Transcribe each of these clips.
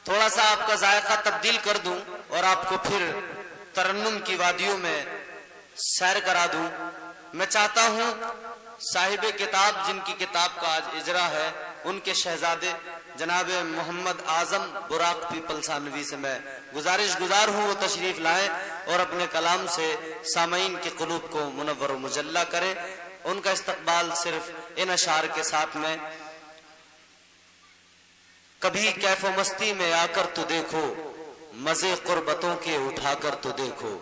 تھوڑا سا آپ کا ذائقہ تبدیل کر دوں اور آپ کو پھر ترنم کی وادیوں میں سیر کرا دوں. میں چاہتا ہوں صاحب کتاب جن کی کتاب کا آج اجرا ہے ان کے شہزادے جناب محمد اعظم براق پیپل ثانوی سے میں گزارش گزار ہوں وہ تشریف لائیں اور اپنے کلام سے سامعین کے قلوب کو منور و مجلہ کریں. ان کا استقبال صرف ان اشعار کے ساتھ میں. کبھی کیف و مستی میں آ کر تو دیکھو مزے قربتوں کے اٹھا کر تو دیکھو.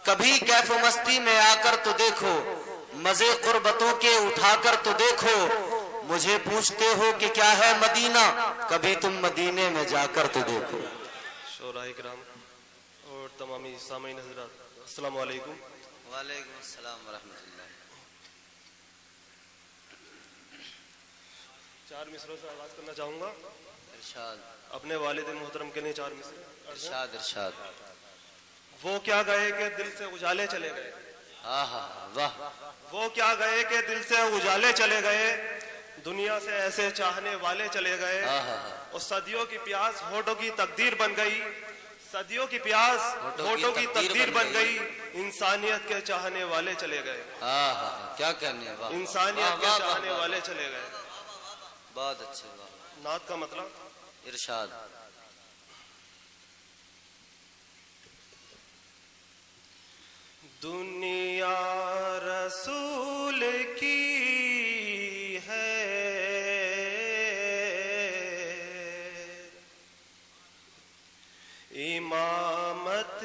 کبھی کیف و مستی میں آ کر تو دیکھو مزے قربتوں کے اٹھا کر تو دیکھو. مجھے پوچھتے ہو کہ کیا ہے مدینہ کبھی تم مدینے میں جا کر تو دیکھو. شعراء کرام اور تمامی سامعین حضرات السلام علیکم. وعلیکم السلام ورحمۃ اللہ. 4 مصروں سے آغاز کرنا چاہوں گا. ارشاد. اپنے والد محترم کے لیے 4 مصرے. ارشاد ارشاد. وہ کیا گئے کہ دل سے اجالے چلے گئے. واہ. وہ کیا گئے کہ دل سے اجالے چلے گئے. دنیا سے ایسے چاہنے والے چلے گئے. اور صدیوں کی پیاس ہونٹوں کی تقدیر بن گئی. صدیوں کی پیاس ہونٹوں کی تقدیر بن گئی. انسانیت کے چاہنے والے چلے گئے. کیا کہنے. انسانیت کے چاہنے والے چلے گئے. بہت اچھے. نعت کا مطلب. ارشاد. دنیا رسول کی ہے امامت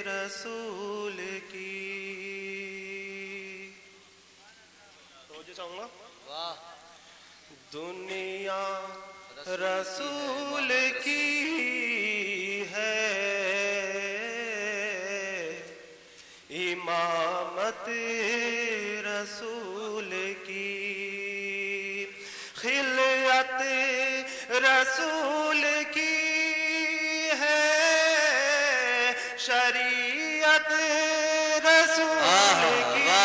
رسول کی. توجہ چاہوں گا. واہ. دنیا رسول کی ہے امامت رسول کی. خلعت رسول کی ہے شریعت رسول کی. دنیا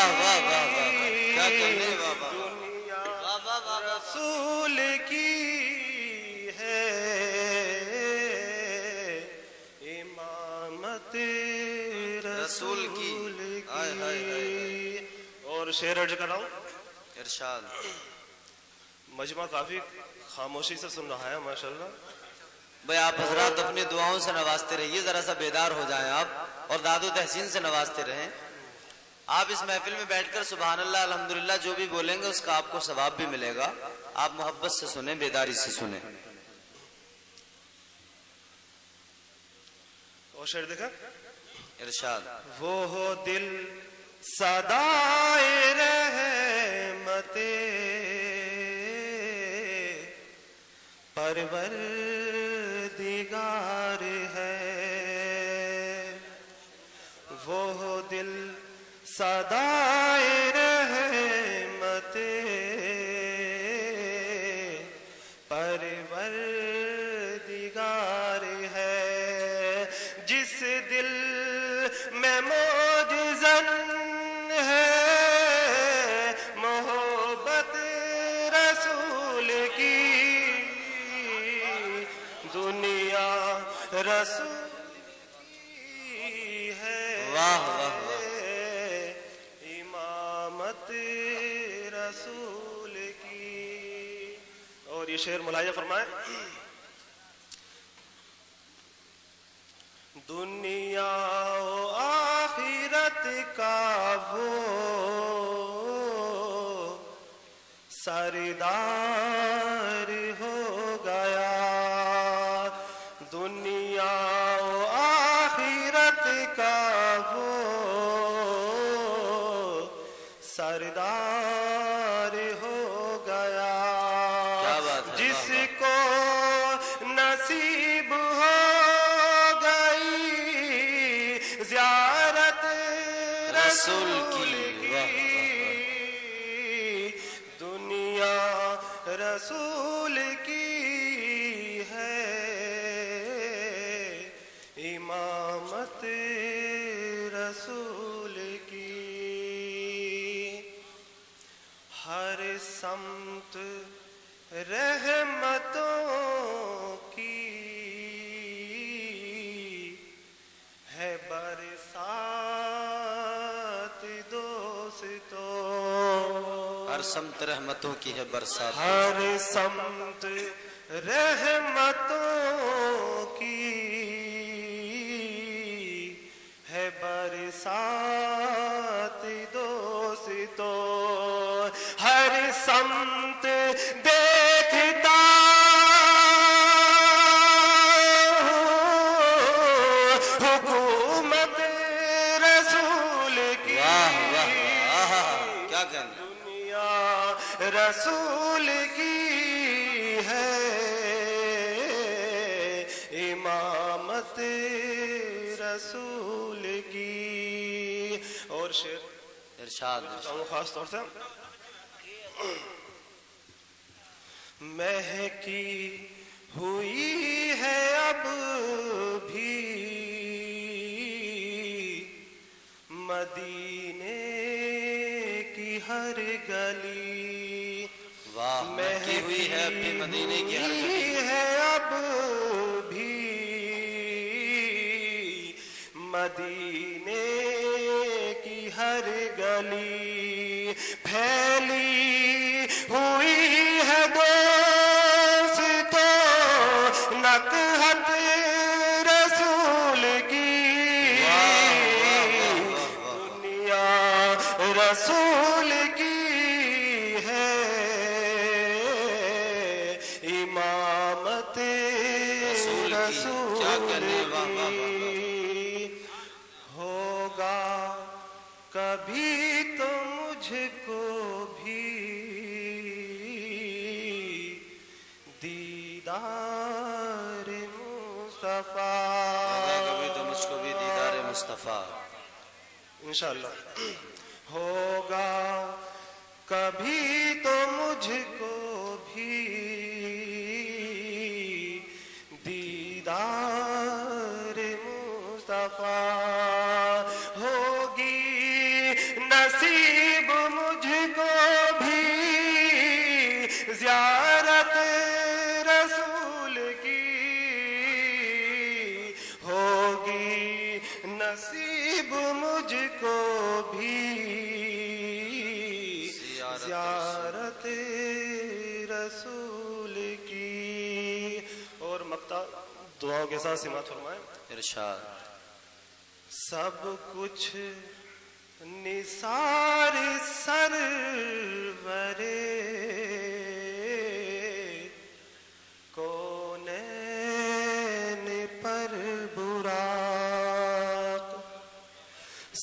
رسول کی ہے امامت رسول کی. اور شعر ارج کر رہا ہوں. ارشاد. مجمع کافی خاموشی سے سن رہا ہے ماشاءاللہ. بھئی آپ حضرات اپنی دعاؤں سے نوازتے رہیے. ذرا سا بیدار ہو جائیں آپ اور داد و تحسین سے نوازتے رہیں. آپ اس محفل میں بیٹھ کر سبحان اللہ الحمدللہ جو بھی بولیں گے اس کا آپ کو ثواب بھی ملے گا. آپ محبت سے سنیں, بیداری سے سنیں. اور شعر دیکھا. ارشاد. وہ ہو دل صدائے رحمت پروردگار ہے. وہ ہو دل صدائے رحمت پروردگار ہے. جس دل میں موجزن ہے محبت رسول کی. دنیا رسول کی ہے. واہ واہ. امامت رسول کی. اور یہ شعر ملاحظہ فرمائے. دنیا و آخرت کا وہ سردار ہو گیا. دنیا و آخرت کا وہ سردار ہو گیا. جس کو نصیب ہو زیارت رسول کی. دنیا رسول کی ہے امامت رسول کی. ہر سمت رحمتوں کی ہر سمت رحمتوں کی ہے برسات، ہر سمت رحمتوں کی ہے برسات دوستو، ہر سمت دیکھتا حکومت رسول کی، واہ واہ واہ، کیا کہنا، دنیا رسول کی ہے، امامت رسول کی۔ اور شعر ارشاد خاص طور سے مہکی ہوئی ہے اب بھی مدینے کی ہر گلی، واہ، مہکی ہوئی ہے اب بھی مدینے کی ہر گلی، ہے اب بھی مدینے کی ہر گلی، پھیلی ہوئی ہے دوستو نکہت رسول کی، دنیا رسول کی ہے، امامت رسول کی، کیا کہنے، واہ واہ واہ واہ، کی۔ ہوگا کبھی تو مجھ کو بھی دیدار مصطفیٰ، کبھی تو مجھ کو بھی دیدار مصطفیٰ، انشاءاللہ ہوگا کبھی تو مجھ کو بھی دیدار مصطفیٰ، ہوگی نصیب مجھ کو بھی زیارت رسول کی، ہوگی نصیب مجھ کو بھی زیارت رسول کی۔ اور مقطع دعاؤں کے ساتھ سماعت فرمائیں۔ ارشاد سب کچھ نثار سرور کونین پر براق،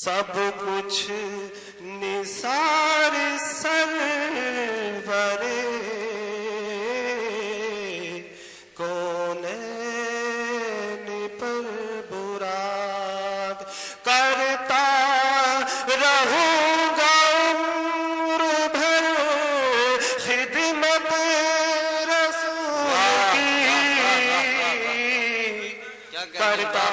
سب کچھ نثار سرور کونین پر براق، کرتا رہوں گا عمر بھر خدمت رسول کی، کیا کہنے، کرتا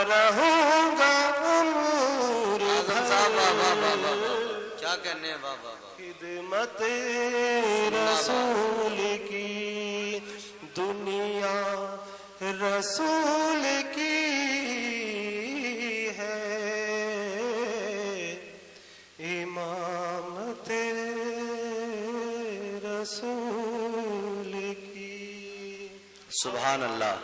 رہوں گا عمر اعظم صاحب، واہ واہ واہ واہ، کیا کہنے، واہ واہ واہ، خدمت رسول کی، دنیا رسول کی ہے، امامت رسول کی۔ سبحان اللہ۔